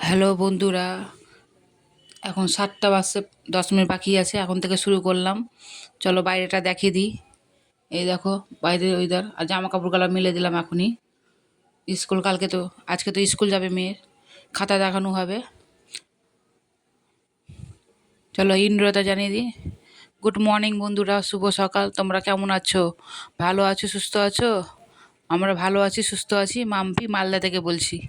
Hello বন্ধুরা, এখন ৭টা বাজতে ১০ মিনিট বাকি আছে। এখন থেকে শুরু করলাম। চলো বাইরেটা দেখিয়ে দিই। এই দেখো বাইরের ওয়েদার। আর জামা কাপড়গুলো মেলে দিলাম এখনই। স্কুল আজকে তো স্কুল যাবে মেয়ের, খাতা দেখানো হবে। চলো ইন্দ্রতা জানিয়ে দিই। গুড মর্নিং বন্ধুরা, শুভ সকাল। তোমরা কেমন আছো? ভালো আছো, সুস্থ আছো? আমরা ভালো আছি, সুস্থ আছি। মাম্পি মালদা থেকে বলছি।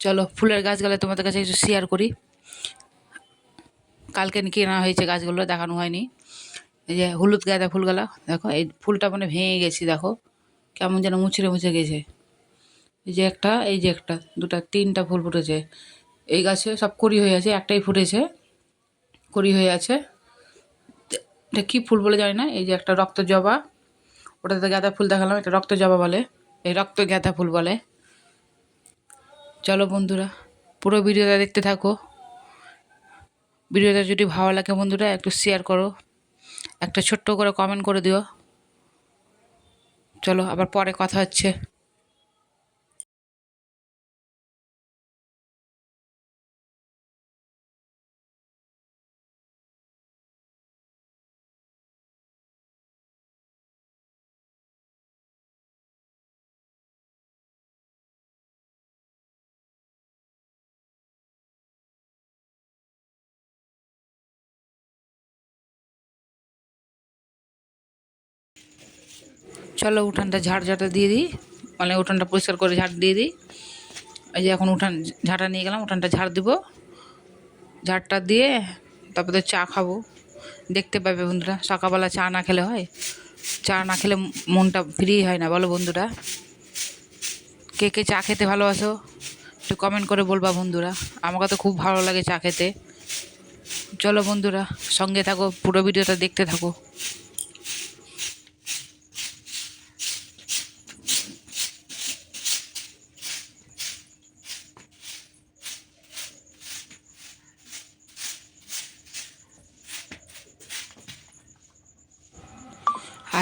চলো ফুলের গাছগুলো তোমাদের কাছে একটু শেয়ার করি। কালকে কেনা হয়েছে, গাছগুলো দেখানো হয়নি। এই যে হলুদ গাঁদা ফুলগুলা দেখো, এই ফুলটা মানে ভেঙে গেছে, দেখো কেমন যেন মুচড়ে মুচড়ে গেছে। এই যে একটা দুটা তিনটা ফুল ফুটেছে এই গাছে, সব কড়ি হয়ে আছে, একটাই ফুটেছে, কড়ি হয়ে আছে। এটা কী ফুল বলে জানি না। এই যে একটা রক্ত জবা, ওটাতে গাঁদা ফুল দেখালাম, এটা রক্ত জবা বলে, এই রক্ত গাঁদা ফুল বলে। চলো বন্ধুরা পুরো ভিডিওটা দেখতে থাকো। ভিডিওটা যদি ভালো লাগে বন্ধুরা একটু শেয়ার করো, একটা ছোট্ট করে কমেন্ট করে দিও। চলো আবার পরে কথা হচ্ছে। চলো উঠানটা ঝাড় দিয়ে দিই, মানে উঠানটা পরিষ্কার করে ঝাড় দিয়ে দিই। এই যে এখন উঠান ঝাঁটা নিয়ে গেলাম, উঠানটা ঝাড় দিব। ঝাড়টা দিয়ে তারপরে চা খাবো। দেখতে পাবে বন্ধুরা, সকালবেলা চা না খেলে হয়? চা না খেলে মনটা ফ্রি হয় না, বলো বন্ধুরা? কে কে চা খেতে ভালোবাসো একটু কমেন্ট করে বলবা বন্ধুরা। আমাকে তো খুব ভালো লাগে চা খেতে। চলো বন্ধুরা সঙ্গে থাকো, পুরো ভিডিওটা দেখতে থাকো।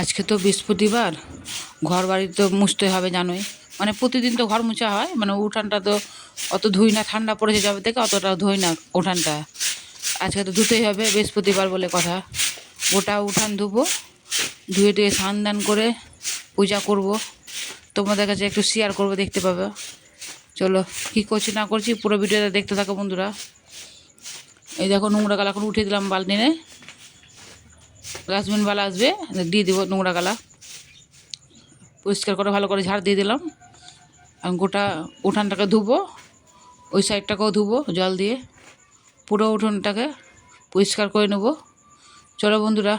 আজকে তো বৃহস্পতিবার, ঘর বাড়ি তো মুছতে হবে জানোই। মানে প্রতিদিন তো ঘর মোছা হয়, মানে উঠানটা তো অত ধুই না, ঠান্ডা পড়েছে যাবে থেকে অতটা ধুই না উঠানটা। আজকে তো ধুতেই হবে, বৃহস্পতিবার বলে কথা। গোটা উঠান ধুবো, ধুয়ে টুয়ে স্নান দান করে পূজা করব। তোমাদের কাছে একটু শেয়ার করব, দেখতে পাবে। চলো কী করছি না করছি পুরো ভিডিওটা দেখতে থাকো বন্ধুরা। এই দেখো নোংরা গালা এখন উঠে দিলাম বালতিনে, ডাস্টবিনওয়ালা আসবে, দিয়ে দেবো নোংরা গালা। পরিষ্কার করে ভালো করে ঝাড় দিয়ে দিলাম। আমি গোটা উঠানটাকে ধুবো, ওই সাইডটাকেও ধুবো জল দিয়ে, পুরো উঠোনটাকে পরিষ্কার করে নেবো। চলো বন্ধুরা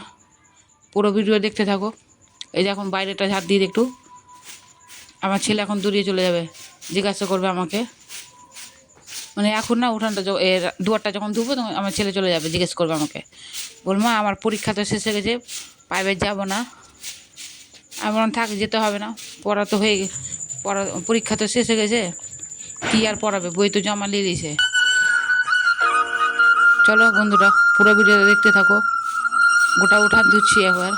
পুরো ভিডিও দেখতে থাকো। এই যে এখন বাইরেটা ঝাড় দিয়ে একটু, আমার ছেলে এখন দূরিয়ে চলে যাবে, জিজ্ঞাসা করবে আমাকে। মানে এখন না, উঠানটা দুয়ারটা যখন ধুবো তখন আমার ছেলে চলে যাবে, জিজ্ঞেস করবে আমাকে, বল মা আমার পরীক্ষা তো শেষ হয়ে গেছে, প্রাইভেট যাবো না। আমি বললাম থাক, যেতে হবে না, পড়া তো হয়ে পরীক্ষা তো শেষ হয়ে গেছে, কী আর পড়াবে, বই তো জমা নিয়ে দিয়েছে। চলো বন্ধুরা পুরো ভিডিও দেখতে থাকো। গোটা উঠান ধুচ্ছি একবার।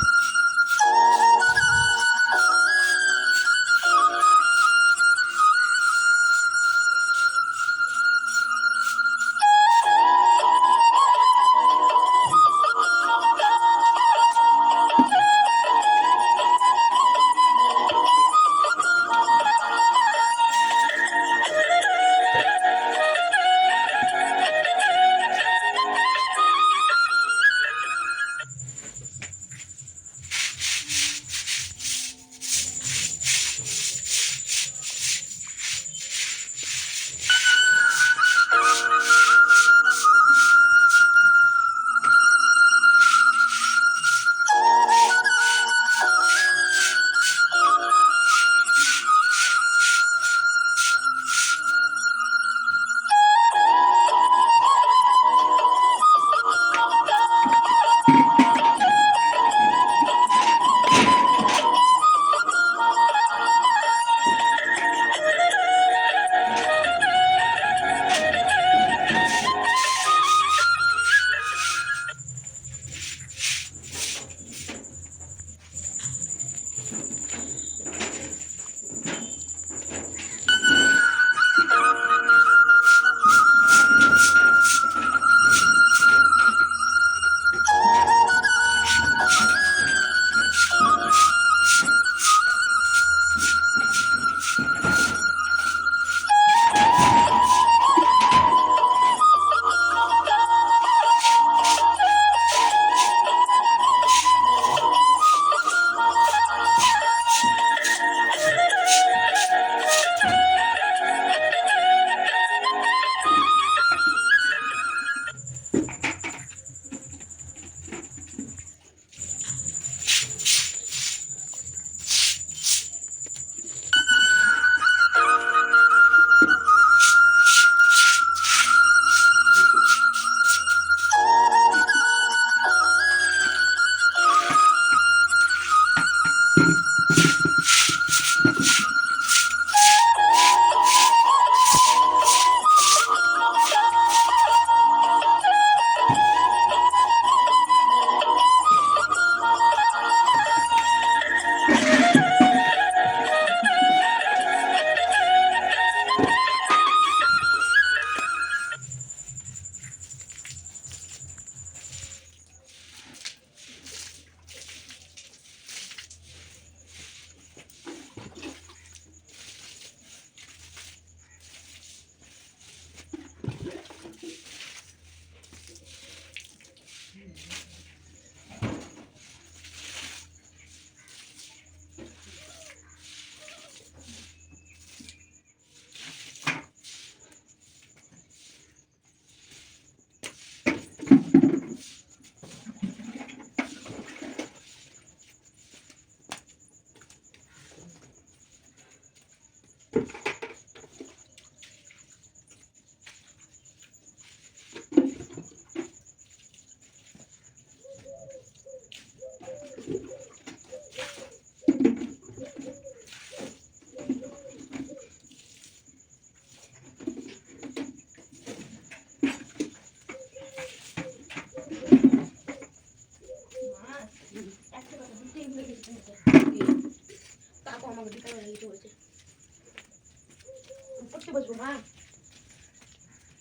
পড়তে বসবো মা,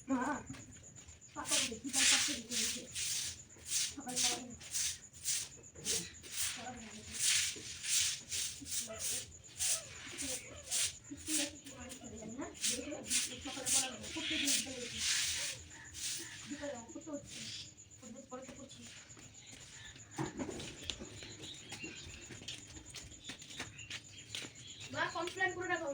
মা পাপা দেখি তার পাশে দিতে হয়েছে সকাল সকাল মা কমপ্লেন করে রাখো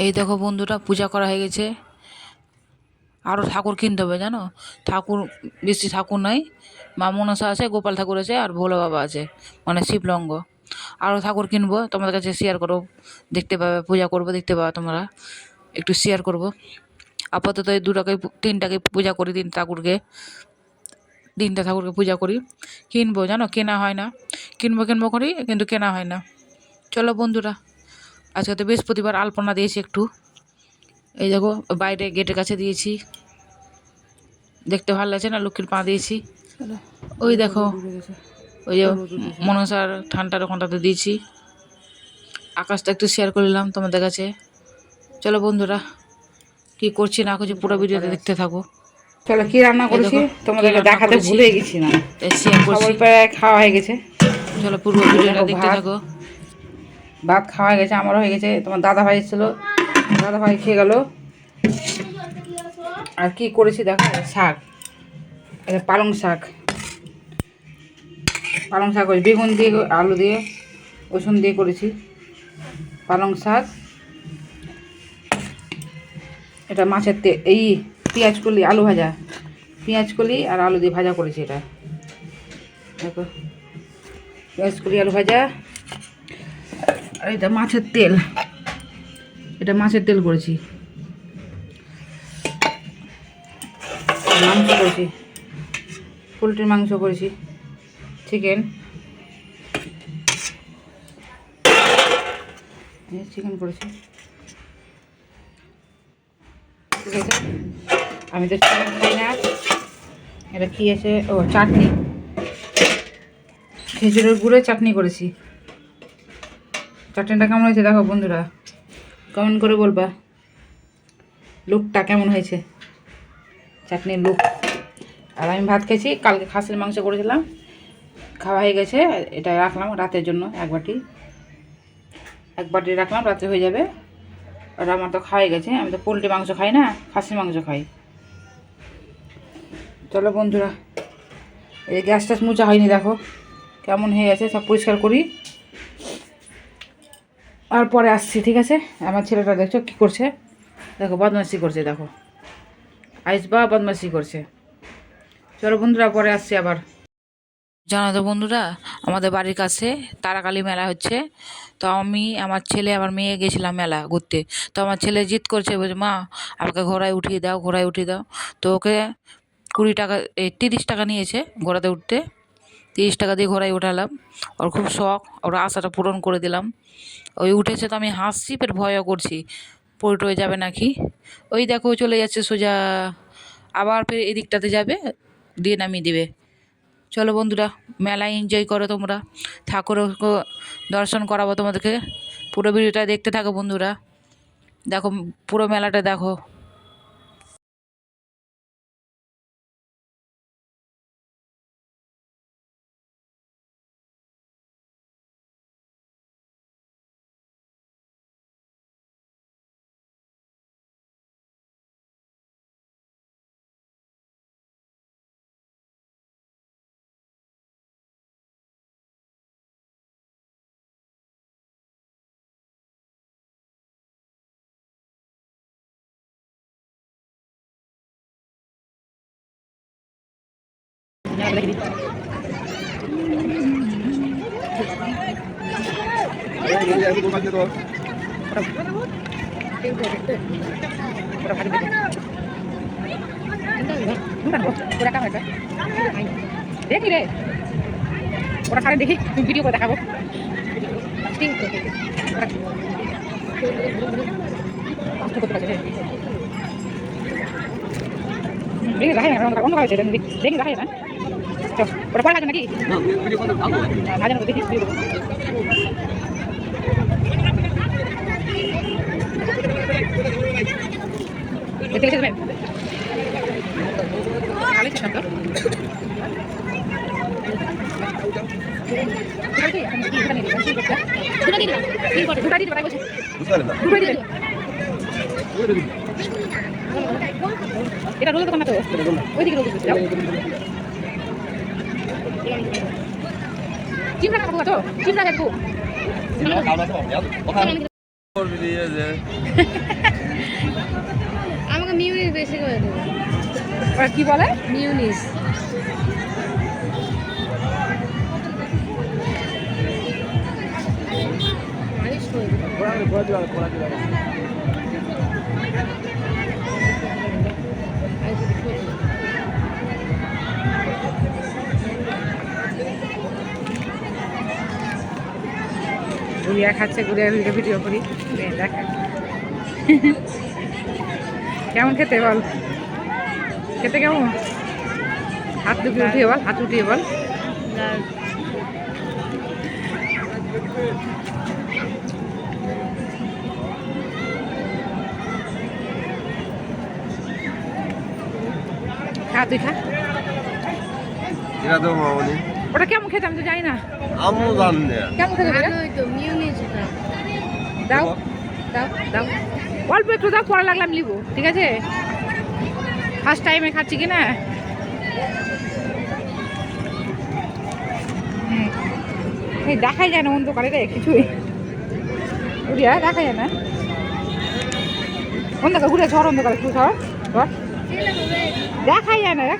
এই দেখো বন্ধুরা, পূজা করা হয়ে গেছে। আরও ঠাকুর কিনতে হবে জানো। ঠাকুর বেশি ঠাকুর নাই, মা মনসা আছে, গোপাল ঠাকুর আছে, আর ভোলা বাবা আছে, মানে শিবলঙ্গ। আরও ঠাকুর কিনবো, তোমাদের কাছে শেয়ার করো, দেখতে পাবে, পূজা করবো, দেখতে পাবে তোমরা, একটু শেয়ার করব। আপাতত এই দুটাকে, তিনটাকে পূজা করি, তিনটা ঠাকুরকে পূজা করি। কিনবো জানো, কেনা হয় না। কিনবো করি, কিন্তু কেনা হয় না। চলো বন্ধুরা, আজকে তো বৃহস্পতিবার, আলপনা দিয়েছি একটু, এই দেখো বাইরে গেটের কাছে দিয়েছি, দেখতে ভালো লাগছে না? লক্ষ্মীর পা দিয়েছি। ওই দেখো ওই যে মনসার ঠান্ডার ওখানটাতে দিয়েছি। আকাশটা একটু শেয়ার করলাম তোমাদের কাছে। চলো বন্ধুরা, কি করছি না করছি পুরো ভিডিওতে দেখতে থাকো। চলো কি রান্না করেছি তোমাদেরকে দেখাতে ভুলে গেছি না, শেয়ার করছি। সবাই প্রায় খাওয়া হয়ে গেছে। চলো পুরো ভিডিওটা দেখতে থাকো। ভাত খাওয়া হয়ে গেছে, আমারও হয়ে গেছে। তোমার দাদা ভাই এসেছিল, দাদা ভাই খেয়ে গেল। আর কি করেছি দেখো, শাক, এটা পালং শাক। পালং শাক ওই বেগুন দিয়ে, আলু দিয়ে, রসুন দিয়ে করেছি পালং শাক। এটা মাছের এই পেঁয়াজ কলি আলু ভাজা, পেঁয়াজ কলি আর আলু দিয়ে ভাজা করেছি। এটা দেখো পেঁয়াজ কলি আলু ভাজা। আর এটা মাছের তেল, এটা মাছের তেল করেছি। মাংস করেছি, পোলট্রির মাংস করেছি, চিকেন চিকেন করেছি। ঠিক আছে, আমি তো চিকেন খাই না। এটা কি আছে, ও চাটনি, খেজুরের গুঁড়ে চাটনি করেছি। চাটনিটা কেমন হয়েছে দেখো বন্ধুরা, কমেন্ট করে বলবা লুকটা কেমন হয়েছে, চাটনির লুক। আর আমি ভাত খেয়েছি, কালকে খাসির মাংস করেছিলাম, খাওয়া হয়ে গেছে। এটা রাখলাম রাতের জন্য, এক বাটি রাখলাম, রাত্রে হয়ে যাবে। আর আমার তো খাওয়া গেছে, আমি তো পোলট্রি মাংস খাই না, খাসির মাংস খাই। চলো বন্ধুরা, এই গ্যাস ট্যাস মুছা হয়নি, দেখো কেমন হয়ে গেছে, সব পরিষ্কার করি আর পরে আসছি। ঠিক আছে, আমার ছেলেটা দেখছো কী করছে, দেখো বদমাইশি করছে, দেখো আইসবা বদমাইশি করছে। চলো বন্ধুরা, পরে আসছি আবার। জানো তো বন্ধুরা, আমাদের বাড়ির কাছে তারাকালী মেলা হচ্ছে। তো আমি, আমার ছেলে, আমার মেয়ে গেছিলাম মেলা ঘুরতে। তো আমার ছেলে জিদ করছে, বলছে মা আমাকে ঘোড়ায় উঠিয়ে দাও, ঘোড়ায় উঠিয়ে দাও। তো ওকে 20 টাকা, 30 টাকা নিয়েছে ঘোড়াতে উঠতে। 30 টাকা দিয়ে ঘোড়ায় উঠালাম। ওর খুব শখ, ওর আশাটা পূরণ করে দিলাম। ওই উঠেছে, তো আমি হাসছি, ফের ভয়ও করছি পড়ে টয়ে যাবে নাকি। ওই দেখো চলে যাচ্ছে সোজা, আবার ফের এদিকটাতে যাবে, দিয়ে নামিয়ে দেবে। চলো বন্ধুরা, মেলায় এনজয় করো তোমরা, ঠাকুরও দর্শন করাবো তোমাদেরকে। পুরো ভিডিওটা দেখতে থাকো বন্ধুরা, দেখো পুরো মেলাটা দেখো। দেখি রে, ওরা সারা দেখি, তুমি ভিডিও করে দেখাবো। দেখি রাখে না, অন্য হয়েছে দেখি রাখে না। ওটা পরে নাকি দেখি এটা রোল দোকান না তো, ওইদিকে রোল দিতে যাও। চিমড়া খাবো তো, চিমড়া খাবো। আমাকে মিউনিস বেশি করে দেবো। ওরা কি বলে? মিউনিস। মালিশ করে দেবো। গুড়িয়া খাচ্ছে, গুড়িয়ার ভিডিও করি, দেখা কেমন খেতে বল, খেতে কেমন? হাত দুটো উঠিয়ে বল, হাত উঠিয়ে বল। খা, তুই খা। এটা তো মামনি ওটা কেমন খেতে আমি তো জানি না। আমিও জানি না। কেমন খেতে বলে? ভালোই তো মিউনিস এটা। দাও দাও দাও, অল্প একটু দাও, পরে লাগলাম নিবো, ঠিক আছে? ফার্স্ট টাইমে খাচ্ছি কি না। এই দেখাই যায় না অন্ধকারে রে কিছুই, উড়িয়া দেখা যায় না অন্ধকার, ঘুরে ঝড় অন্ধকারে, একটু ঝড় ঝড় দেখাই যায় না রে।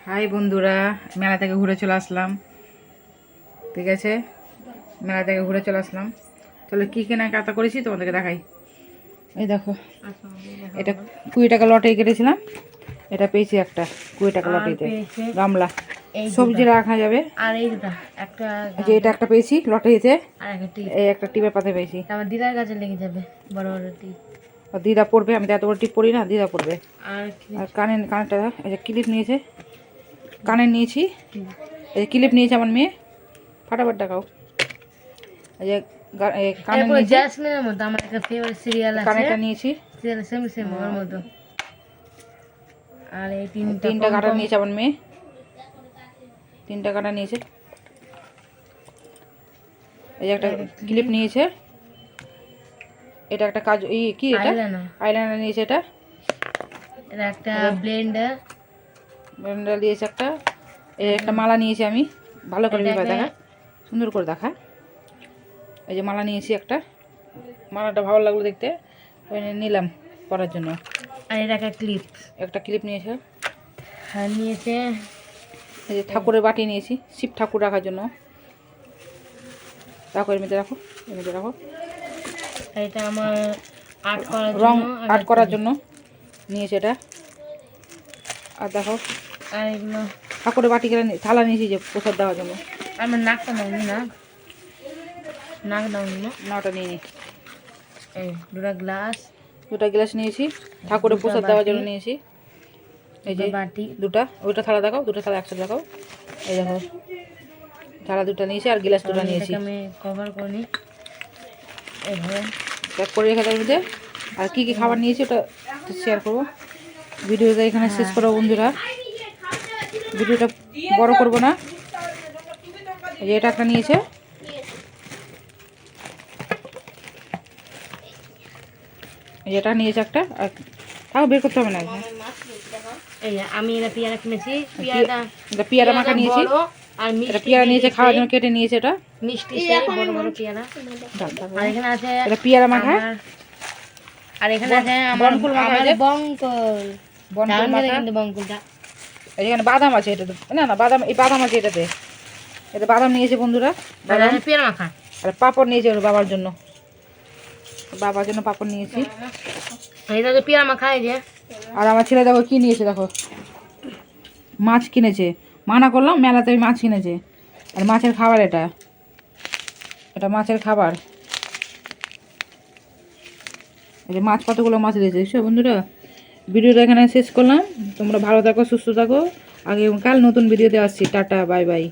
হাই বন্ধুরা, মেলা থেকে ঘুরে চলে আসলাম, ঠিক আছে? মেলা থেকে ঘুরে চলে আসলাম। চলো কী কেনাকাটা করেছি তোমাদেরকে দেখাই। এই দেখো, এটা 20 টাকা লটে কেটেছিলাম, এটা পেয়েছি একটা 20 টাকা লটেতে গামলা, সবজি রাখা যাবে। আর এই দুটা একটা যে এটা একটা পেয়েছি লটারিতে, আর একটা টিপ। এই একটা টিপের পাতে পেয়েছি। আমার দিদার কাছে লেগে যাবে বড় বড় টিপ। আর দিদা পড়বে, আমি তো এত বড় টিপ পড়ি না, দিদা পড়বে। আর আর কানেরটা, এই যে ক্লিপ নিয়েছে, কানের নিয়েছি, এই যে ক্লিপ নিয়েছে আমার মেয়ে, ফাটাফাট দেখাও। এই যে কানের নিয়েছি, জ্যাসমিনের মতো আমার একটা ফেভারিট সিরিয়াল আছে, কানেরটা নিয়েছি, সিরিয়াল সেম সেম ওর মতো। আর এই তিনটা কাটা নিয়েছে আমার মেয়ে, 3টা কাটা নিয়েছে। এই যে একটা ক্লিপ নিয়েছে, এটা একটা কাজ, এই কি এটা আইলাইনার নিয়েছে, এটা একটা ব্লেন্ডার নিয়েছে একটা। এই একটা মালা নিয়েছি আমি, ভালো করে বিভাগ দেখা, সুন্দর করে দেখা। এই যে মালা নিয়েছি একটা, মালাটা ভালো লাগলো দেখতে, ওই নিলাম পরার জন্য। আর এটা একটা ক্লিপ, একটা ক্লিপ নিয়েছে। আর নিয়েছে এই যে ঠাকুরের বাটি নিয়েছি, শিব ঠাকুর রাখার জন্য। রাখো, এর মধ্যে রাখো, এর মধ্যে রাখো। এটা আমার আর্ট করার রং জন্য, আর্ট করার জন্য নিয়েছে এটা। আর দেখো, আর এগুলো ঠাকুরের বাটি থালা নিয়েছি যে প্রসাদ দেওয়ার জন্য। আমার নাকটা নাওনি, নাক নাওনি না, না ওটা নিয়ে নি। এই দুটা গ্লাস, 2টা গ্লাস নিয়েছি, ঠাকুরের প্রসাদ দেওয়ার জন্য নিয়েছি। এই যে বাটি, দুটা, ওইটা থালা দেখাও, 2টা থালা একসাথে দেখাও। এই দেখো, থালা 2টা নিয়েছি আর গ্লাস 2টা নিয়েছি। আমি কভার করি এইভাবে প্যাক করে রেখে দেওয়ার মধ্যে। আর কী কী খাবার নিয়েছি ওটা শেয়ার করবো, ভিডিওটা এখানে শেষ করবো বন্ধুরা, ভিডিওটা বড় করব না। এই যে এটা একটা নিয়েছে, এই যে এটা নিয়েছে একটা, আর তাও বের করতে হবে না। এই যে আমি এটা পেয়ারা কিনেছি, পেয়ারা এটা পেয়ারা মাখা নিয়েছি, বড়, আর এটা মিষ্টি পেয়ারা নিয়েছে খাওয়ার জন্য, কেটে নিয়েছে এটা মিষ্টি সেই বড় বড় পেয়ারা। আর এখানে আছে এটা পেয়ারা মাখা, আর এখানে আছে আমার বনফুল মাখা, আমাদের বঙ্কল, বনফুল মাখা। কিন্তু বঙ্কলটা এখানে বাদাম আছে, এটাতে না না বাদাম, এই বাদাম আছে এটাতে, এটা বাদাম নিয়েছে বন্ধুরা, বাদাম। পেয়ারা মাখা। আর পাঁপড় নিয়েছে ওর বাবার জন্য, বাবার জন্য পাঁপড় নিয়েছি। এটা তো পেয়ারা মাখা। এই যে আর আমার ছেলে দেখো কি নিয়েছে, দেখো মাছ কিনেছে, মানা করলাম মেলাতে মাছ কিনেছে, আর মাছের খাবার, এটা এটা মাছের খাবার। এই যে মাছ, কতগুলো মাছ দিয়েছে দেখছো বন্ধুরা। ভিডিওটা এখানে শেষ করলাম, তোমরা ভালো থাকো, সুস্থ থাকো, আগে কাল নতুন ভিডিওতে আসছি। Tata, bye bye.